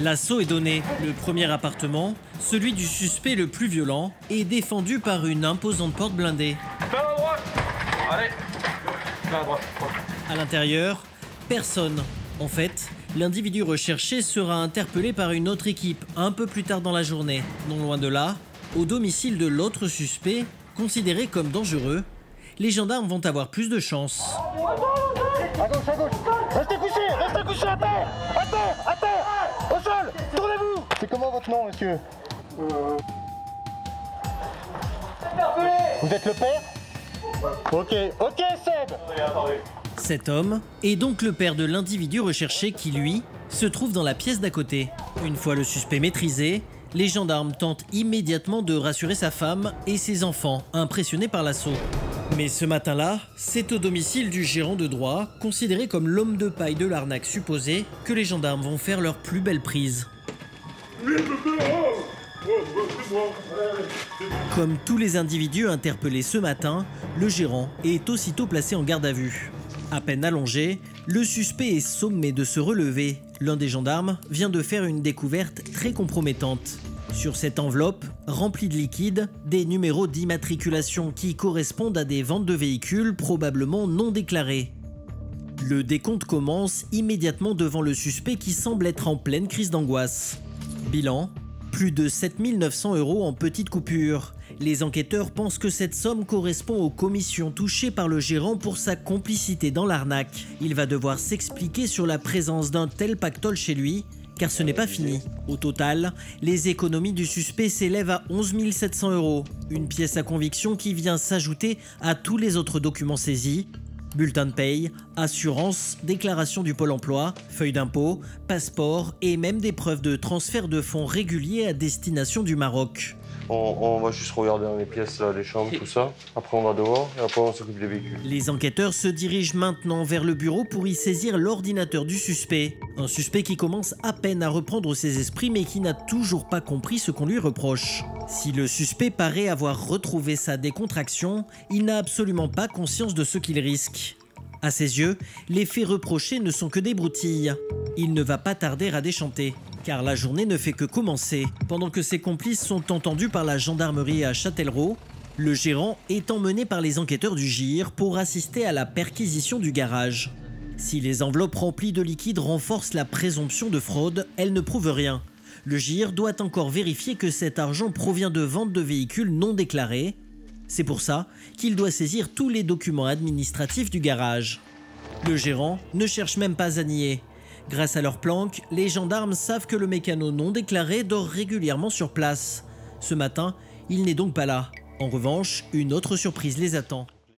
L'assaut est donné. Le premier appartement, celui du suspect le plus violent, est défendu par une imposante porte blindée. Ferme à droite. Allez, ferme à droite. À l'intérieur, personne. En fait, l'individu recherché sera interpellé par une autre équipe un peu plus tard dans la journée. Non loin de là, au domicile de l'autre suspect, considéré comme dangereux, les gendarmes vont avoir plus de chance. À gauche, à gauche. Restez couchés à terre, au sol, tournez-vous. C'est comment votre nom, monsieur? Vous êtes le père? Ok, Seb. Cet homme est donc le père de l'individu recherché qui, lui, se trouve dans la pièce d'à côté. Une fois le suspect maîtrisé, les gendarmes tentent immédiatement de rassurer sa femme et ses enfants, impressionnés par l'assaut. Mais ce matin-là, c'est au domicile du gérant de droit, considéré comme l'homme de paille de l'arnaque supposée, que les gendarmes vont faire leur plus belle prise. Comme tous les individus interpellés ce matin, le gérant est aussitôt placé en garde à vue. À peine allongé, le suspect est sommé de se relever. L'un des gendarmes vient de faire une découverte très compromettante. Sur cette enveloppe, remplie de liquide, des numéros d'immatriculation qui correspondent à des ventes de véhicules probablement non déclarées. Le décompte commence immédiatement devant le suspect qui semble être en pleine crise d'angoisse. Bilan, plus de 7 900 € en petites coupures. Les enquêteurs pensent que cette somme correspond aux commissions touchées par le gérant pour sa complicité dans l'arnaque. Il va devoir s'expliquer sur la présence d'un tel pactole chez lui, car ce n'est pas fini. Au total, les économies du suspect s'élèvent à 11 700 €. Une pièce à conviction qui vient s'ajouter à tous les autres documents saisis: bulletin de paye, assurance, déclaration du Pôle emploi, feuille d'impôt, passeport et même des preuves de transfert de fonds réguliers à destination du Maroc. On va juste regarder dans les pièces, là, les chambres, tout ça. Après, on va dehors et après, on s'occupe des véhicules. Les enquêteurs se dirigent maintenant vers le bureau pour y saisir l'ordinateur du suspect. Un suspect qui commence à peine à reprendre ses esprits mais qui n'a toujours pas compris ce qu'on lui reproche. Si le suspect paraît avoir retrouvé sa décontraction, il n'a absolument pas conscience de ce qu'il risque. À ses yeux, les faits reprochés ne sont que des broutilles. Il ne va pas tarder à déchanter, car la journée ne fait que commencer. Pendant que ses complices sont entendus par la gendarmerie à Châtellerault, le gérant est emmené par les enquêteurs du GIR pour assister à la perquisition du garage. Si les enveloppes remplies de liquide renforcent la présomption de fraude, elles ne prouvent rien. Le GIR doit encore vérifier que cet argent provient de ventes de véhicules non déclarés. C'est pour ça qu'il doit saisir tous les documents administratifs du garage. Le gérant ne cherche même pas à nier. Grâce à leur planque, les gendarmes savent que le mécano non déclaré dort régulièrement sur place. Ce matin, il n'est donc pas là. En revanche, une autre surprise les attend.